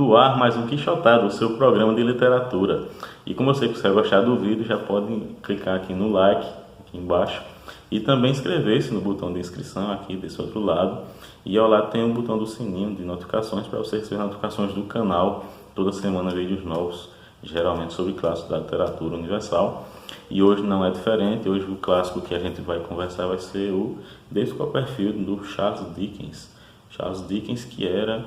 No ar, mais um Quixotado, o seu programa de literatura. E como eu sei que você vai gostar do vídeo, já pode clicar aqui no like, aqui embaixo. E também inscrever-se no botão de inscrição aqui desse outro lado. E ao lado tem o botão do sininho de notificações para você receber notificações do canal. Toda semana vídeos novos, geralmente sobre clássicos da literatura universal. E hoje não é diferente, hoje o clássico que a gente vai conversar vai ser o David Copperfield, do Charles Dickens. Charles Dickens, que era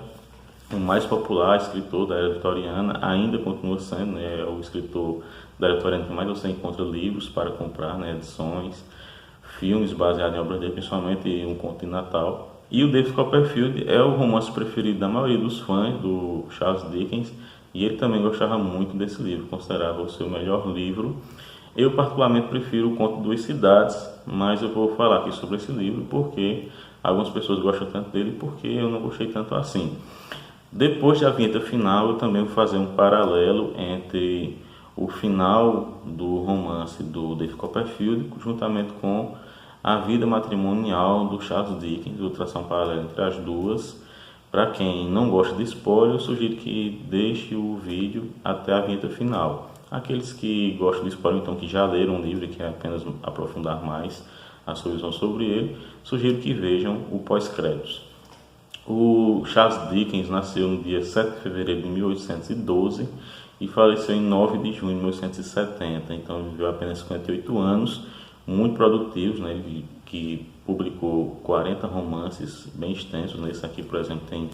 o mais popular escritor da era vitoriana, ainda continua sendo, né, o escritor da era vitoriana que mais você encontra livros para comprar, né, edições, filmes baseados em obras dele, principalmente Um Conto de Natal. E o David Copperfield é o romance preferido da maioria dos fãs do Charles Dickens, e ele também gostava muito desse livro, considerava o seu melhor livro. Eu particularmente prefiro o Conto de Duas Cidades, mas eu vou falar aqui sobre esse livro porque algumas pessoas gostam tanto dele porque eu não gostei tanto assim. Depois da vinheta final, eu também vou fazer um paralelo entre o final do romance do David Copperfield juntamente com a vida matrimonial do Charles Dickens. Vou traçar um paralelo entre as duas. Para quem não gosta de spoiler, eu sugiro que deixe o vídeo até a vinheta final. Aqueles que gostam de spoiler, então, que já leram o livro e querem apenas aprofundar mais a sua visão sobre ele, sugiro que vejam o pós-créditos. O Charles Dickens nasceu no dia 7 de fevereiro de 1812 e faleceu em 9 de junho de 1870, então viveu apenas 58 anos, muito produtivos, né? Ele que publicou 40 romances bem extensos. Nesse aqui, por exemplo, tem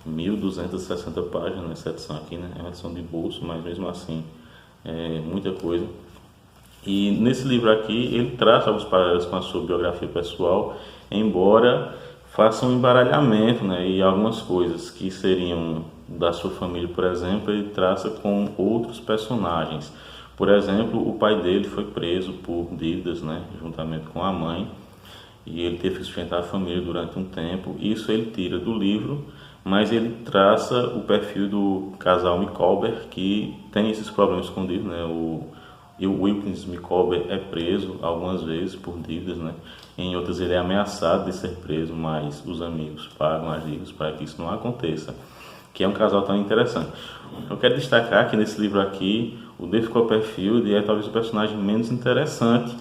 1.260 páginas nessa edição aqui, né? É uma edição de bolso, mas mesmo assim é muita coisa. E nesse livro aqui ele traça alguns paralelos com a sua biografia pessoal, embora faça um embaralhamento, né, e algumas coisas que seriam da sua família, por exemplo, ele traça com outros personagens. Por exemplo, o pai dele foi preso por dívidas, né, juntamente com a mãe, e ele teve que sustentar a família durante um tempo. Isso ele tira do livro, mas ele traça o perfil do casal Micawber, que tem esses problemas escondidos, né? O Wilkins Micawber é preso algumas vezes por dívidas, né? Em outras ele é ameaçado de ser preso, mas os amigos pagam as dívidas para que isso não aconteça, que é um casal tão interessante. Eu quero destacar que nesse livro aqui, o David Copperfield é talvez o personagem menos interessante,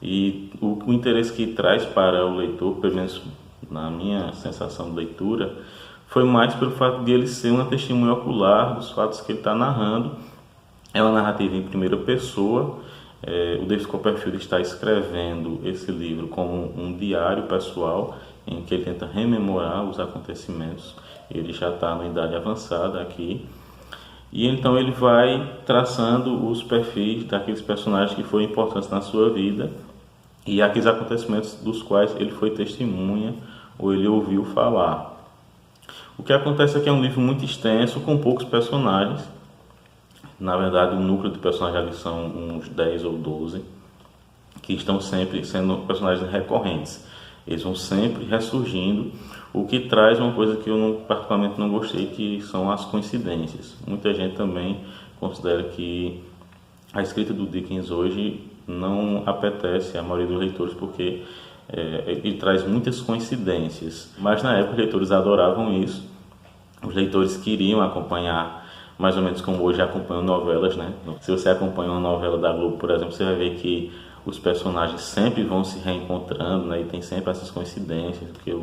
e o interesse que traz para o leitor, pelo menos na minha sensação de leitura, foi mais pelo fato de ele ser uma testemunha ocular dos fatos que ele está narrando. É uma narrativa em primeira pessoa. O David Copperfield está escrevendo esse livro como um diário pessoal, em que ele tenta rememorar os acontecimentos. Ele já está na idade avançada aqui. E então ele vai traçando os perfis daqueles personagens que foram importantes na sua vida e aqueles acontecimentos dos quais ele foi testemunha ou ele ouviu falar. O que acontece é que é um livro muito extenso, com poucos personagens. Na verdade, o núcleo de personagens ali são uns 10 ou 12, que estão sempre sendo personagens recorrentes. Eles vão sempre ressurgindo, o que traz uma coisa que eu particularmente não gostei, que são as coincidências. Muita gente também considera que a escrita do Dickens hoje não apetece a maioria dos leitores, porque ele traz muitas coincidências. Mas na época os leitores adoravam isso. Os leitores queriam acompanhar, mais ou menos como hoje acompanham novelas, né? Se você acompanha uma novela da Globo, por exemplo, você vai ver que os personagens sempre vão se reencontrando, né? E tem sempre essas coincidências, porque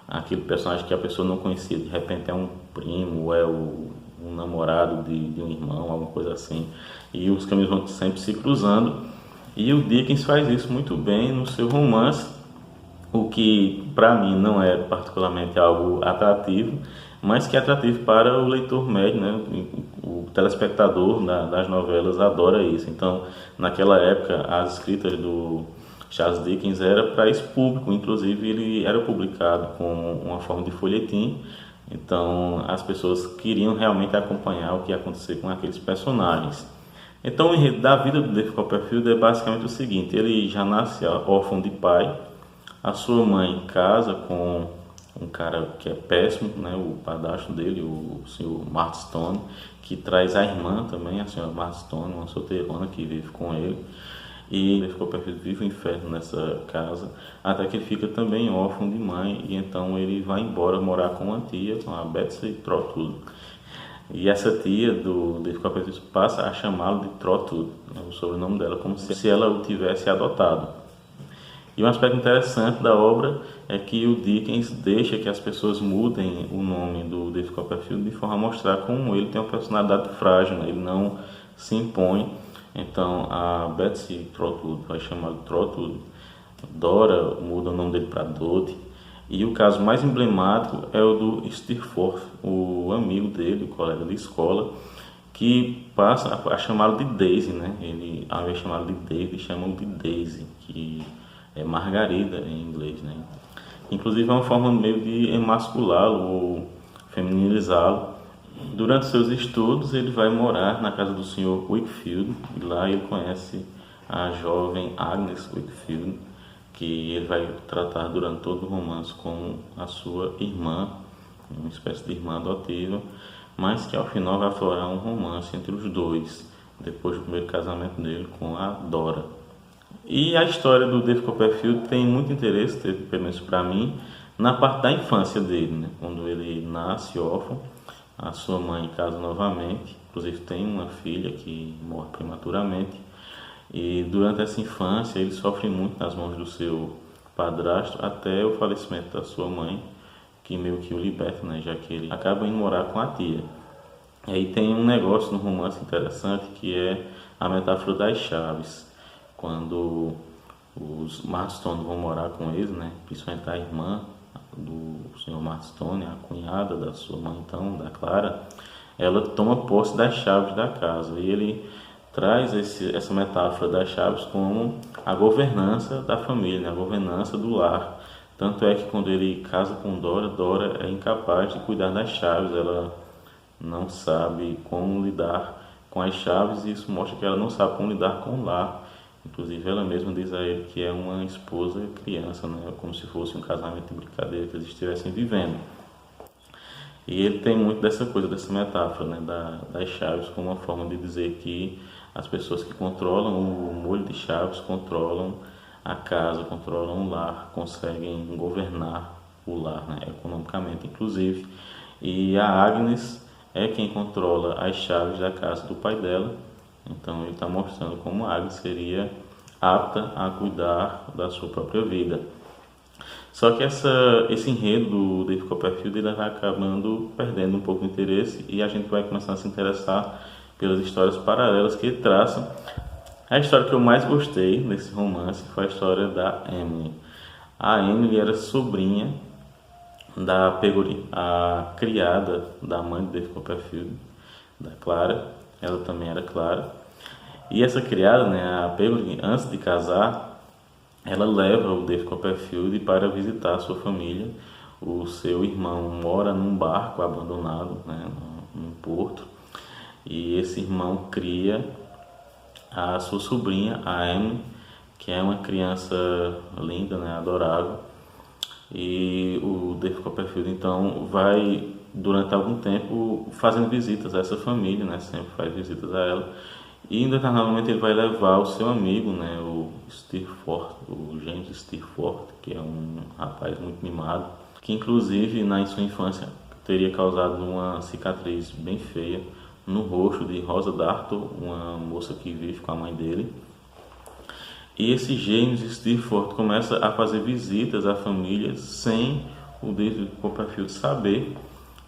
aquele personagem que a pessoa não conhecia, de repente é um primo, ou é um namorado de um irmão, alguma coisa assim. E os caminhos vão sempre se cruzando. E o Dickens faz isso muito bem no seu romance, o que para mim não é particularmente algo atrativo, mas que é atrativo para o leitor médio, né? O telespectador das novelas adora isso. Então, naquela época, as escritas do Charles Dickens era para esse público, inclusive ele era publicado como uma forma de folhetim. Então, as pessoas queriam realmente acompanhar o que ia acontecer com aqueles personagens. Então, o enredo da vida do David Copperfield é basicamente o seguinte: ele já nasce órfão de pai, a sua mãe casa com um cara que é péssimo, né, o padrasto dele, o Sr. Murdstone, que traz a irmã também, a Sra. Murdstone, uma solteirona que vive com ele. E ele ficou vive o inferno nessa casa, até que ele fica também órfão de mãe, e então ele vai embora morar com uma tia, com a Betsy Trotwood. E essa tia do David Copperfield passa a chamá-lo de Trotwood, né, o sobrenome dela, como se ela o tivesse adotado. E um aspecto interessante da obra é que o Dickens deixa que as pessoas mudem o nome do David Copperfield de forma a mostrar como ele tem uma personalidade frágil, né? Ele não se impõe. Então a Betsy Trotwood vai chamar de Trotwood, Dora muda o nome dele para Dodie. E o caso mais emblemático é o do Steerforth, o amigo dele, o colega de escola, que passa a chamá-lo de Daisy, né? Ele, ao invés de chamá-lo de David, chamam de Daisy, que é Margarida em inglês, né? Inclusive é uma forma meio de emasculá-lo ou feminilizá-lo. Durante seus estudos, ele vai morar na casa do Sr. Wickfield, e lá ele conhece a jovem Agnes Wickfield, que ele vai tratar durante todo o romance como a sua irmã, uma espécie de irmã adotiva, mas que ao final vai aflorar um romance entre os dois, depois do primeiro casamento dele com a Dora. E a história do David Copperfield tem muito interesse, pelo menos para mim, na parte da infância dele, né? Quando ele nasce órfão, a sua mãe casa novamente, inclusive tem uma filha que morre prematuramente, e durante essa infância ele sofre muito nas mãos do seu padrasto até o falecimento da sua mãe, que meio que o liberta, né? Já que ele acaba indo morar com a tia. E aí tem um negócio no romance interessante que é a metáfora das chaves. Quando os Marston vão morar com eles, né? Principalmente a irmã do Sr. Marston, a cunhada da sua mãe, então, da Clara, ela toma posse das chaves da casa. E ele traz essa metáfora das chaves como a governança da família, né? A governança do lar. Tanto é que quando ele casa com Dora, Dora é incapaz de cuidar das chaves, ela não sabe como lidar com as chaves, e isso mostra que ela não sabe como lidar com o lar. Inclusive ela mesma diz a ele que é uma esposa criança, né? Como se fosse um casamento de brincadeira que eles estivessem vivendo. E ele tem muito dessa coisa, dessa metáfora, né? Das chaves como uma forma de dizer que as pessoas que controlam o molho de chaves controlam a casa, controlam o lar, conseguem governar o lar, né? Economicamente, inclusive. E a Agnes é quem controla as chaves da casa do pai dela. Então ele está mostrando como a Agnes seria apta a cuidar da sua própria vida. Só que esse enredo do David Copperfield ele vai acabando perdendo um pouco o interesse, e a gente vai começar a se interessar pelas histórias paralelas que ele traça. A história que eu mais gostei nesse romance foi a história da Emily. A Emily era sobrinha da Peggotty, a criada da mãe de David Copperfield, da Clara. Ela também era Clara. E essa criada, né, a Peggotty, antes de casar, ela leva o David Copperfield para visitar a sua família. O seu irmão mora num barco abandonado, né, num porto. E esse irmão cria a sua sobrinha, a Emily, que é uma criança linda, né, adorável. E o David Copperfield então vai durante algum tempo fazendo visitas a essa família, né? Sempre faz visitas a ela. E em determinado momento ele vai levar o seu amigo, né? O Steerforth, o James Steerforth, que é um rapaz muito mimado, que inclusive em sua infância teria causado uma cicatriz bem feia no rosto de Rosa Dartle, uma moça que vive com a mãe dele. E esse James Steerforth começa a fazer visitas à família sem o David Copperfield saber,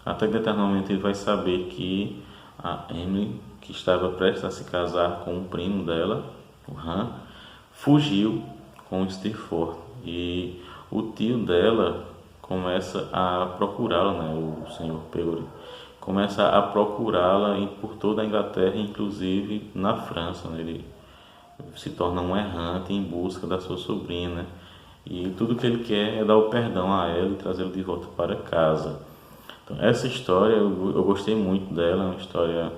até que determinadamente ele vai saber que a Emily, que estava prestes a se casar com um primo dela, o Han, fugiu com o Steerforth. E o tio dela começa a procurá-la, né, o Sr. Peggotty, começa a procurá-la por toda a Inglaterra, inclusive na França, né? Ele se torna um errante em busca da sua sobrinha, né? E tudo que ele quer é dar o perdão a ela e trazê-la de volta para casa. Então, essa história eu gostei muito dela, é uma história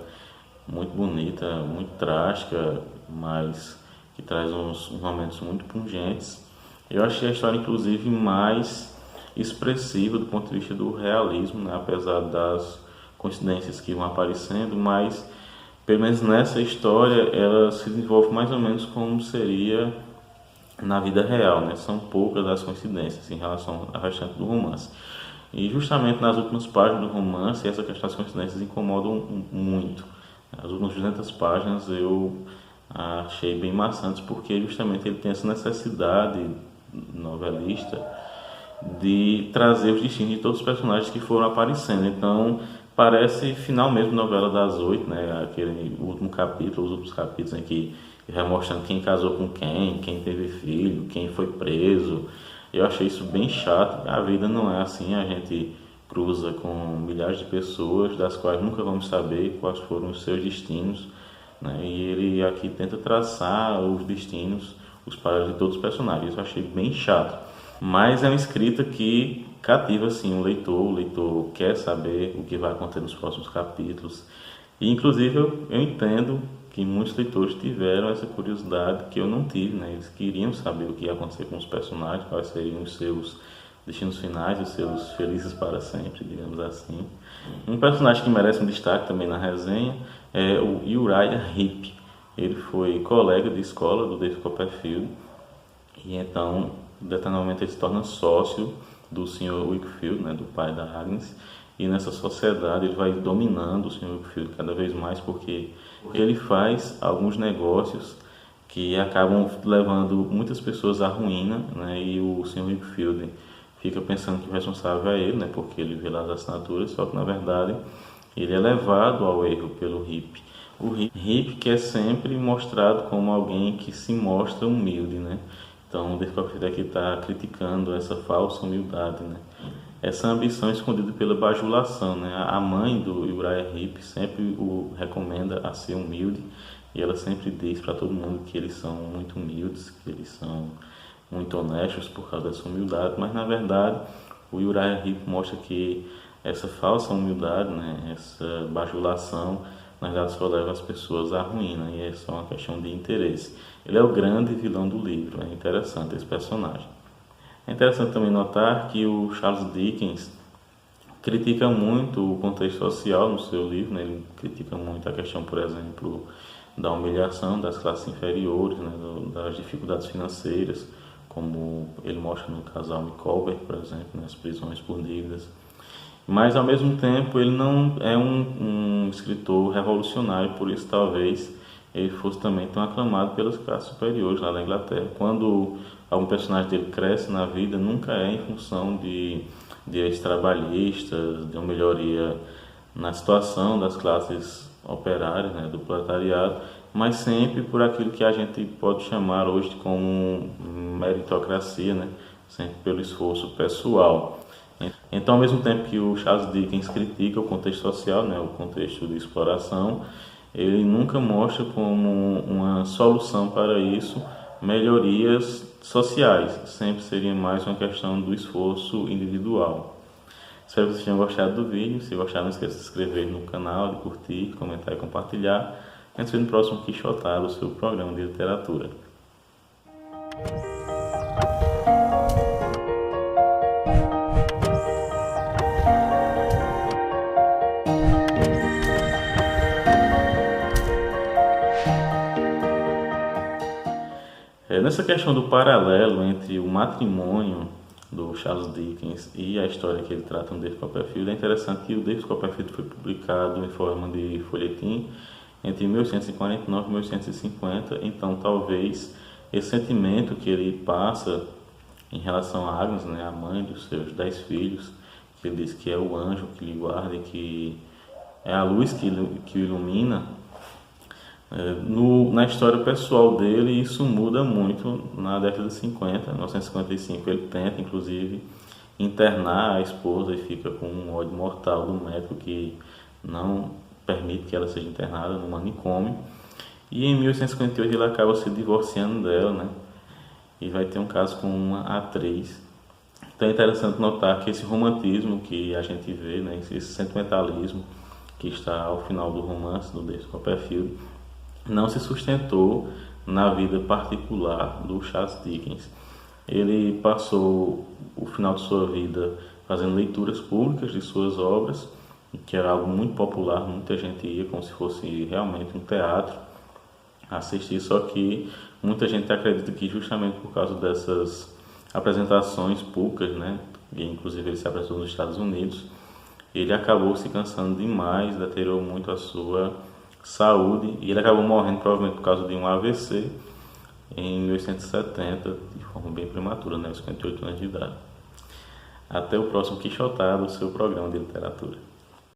muito bonita, muito trágica, mas que traz uns momentos muito pungentes. Eu achei a história, inclusive, mais expressiva do ponto de vista do realismo, né? Apesar das coincidências que vão aparecendo, mas pelo menos nessa história ela se desenvolve mais ou menos como seria na vida real, né? São poucas as coincidências em relação ao restante do romance. E justamente nas últimas páginas do romance, essa questão das coincidências incomodam muito. As últimas 200 páginas eu achei bem maçantes, porque justamente ele tem essa necessidade novelista de trazer os destinos de todos os personagens que foram aparecendo. Então, parece final mesmo novela das 8, né? Aquele último capítulo, os últimos capítulos em que vai mostrando quem casou com quem teve filho, quem foi preso. Eu achei isso bem chato. A vida não é assim, a gente cruza com milhares de pessoas, das quais nunca vamos saber quais foram os seus destinos, né? E ele aqui tenta traçar os destinos, os paralelos de todos os personagens. Isso eu achei bem chato. Mas é uma escrita que cativa assim o leitor quer saber o que vai acontecer nos próximos capítulos. E inclusive eu entendo que muitos leitores tiveram essa curiosidade que eu não tive, né? Eles queriam saber o que ia acontecer com os personagens, quais seriam os seus destinos finais, os seus felizes para sempre, digamos assim. Um personagem que merece um destaque também na resenha é o Uriah Heep. Ele foi colega de escola do David Copperfield e então, em determinado momento, ele se torna sócio do Sr. Wickfield, né, do pai da Agnes, e nessa sociedade ele vai dominando o Sr. Wickfield cada vez mais porque ele faz alguns negócios que acabam levando muitas pessoas à ruína, né, e o Sr. Wickfield fica pensando que o responsável é ele, né, porque ele vê lá as assinaturas, só que na verdade ele é levado ao erro pelo Heep. O Heep que é sempre mostrado como alguém que se mostra humilde, né? Então, o Copperfield aqui está criticando essa falsa humildade, né? Essa ambição escondida pela bajulação, né? A mãe do Uriah Heep sempre o recomenda a ser humilde e ela sempre diz para todo mundo que eles são muito humildes, que eles são muito honestos por causa dessa humildade, mas na verdade o Uriah Heep mostra que essa falsa humildade, né? Essa bajulação, na verdade só leva as pessoas à ruína e é só uma questão de interesse. Ele é o grande vilão do livro, é interessante esse personagem. É interessante também notar que o Charles Dickens critica muito o contexto social no seu livro, né? Ele critica muito a questão, por exemplo, da humilhação das classes inferiores, né? Das dificuldades financeiras, como ele mostra no casal Micawber, por exemplo, nas prisões por dívidas. Mas, ao mesmo tempo, ele não é um escritor revolucionário, por isso talvez ele fosse também tão aclamado pelas classes superiores lá na Inglaterra. Quando algum personagem dele cresce na vida, nunca é em função de direitos trabalhistas, de uma melhoria na situação das classes operárias, né, do proletariado, mas sempre por aquilo que a gente pode chamar hoje como meritocracia, né, sempre pelo esforço pessoal. Então, ao mesmo tempo que o Charles Dickens critica o contexto social, né, o contexto de exploração, ele nunca mostra como uma solução para isso melhorias sociais, sempre seria mais uma questão do esforço individual. Espero que vocês tenham gostado do vídeo. Se gostaram, não esqueça de se inscrever no canal, de curtir, comentar e compartilhar. A gente se vê no próximo Quixotar, o seu programa de literatura. Nessa questão do paralelo entre o matrimônio do Charles Dickens e a história que ele trata no David Copperfield, é interessante que o David Copperfield foi publicado em forma de folhetim entre 1849 e 1850, então talvez esse sentimento que ele passa em relação a Agnes, né, a mãe dos seus 10 filhos, que ele diz que é o anjo que lhe guarda e que é a luz que o ilumina, na história pessoal dele, isso muda muito na década de 50, 1955. Ele tenta, inclusive, internar a esposa e fica com um ódio mortal do médico que não permite que ela seja internada no manicômio. E em 1858 ele acaba se divorciando dela, né? E vai ter um caso com uma atriz. Então é interessante notar que esse romantismo que a gente vê, né, esse sentimentalismo que está ao final do romance do David Copperfield, não se sustentou na vida particular do Charles Dickens. Ele passou o final de sua vida fazendo leituras públicas de suas obras, que era algo muito popular, muita gente ia como se fosse realmente um teatro assistir, só que muita gente acredita que justamente por causa dessas apresentações públicas, né, e inclusive ele se apresentou nos Estados Unidos. Ele acabou se cansando demais, deteriorou muito a sua saúde e ele acabou morrendo provavelmente por causa de um AVC em 1870, de forma bem prematura, né, aos 58 anos de idade. Até o próximo Quixotado, o seu programa de literatura.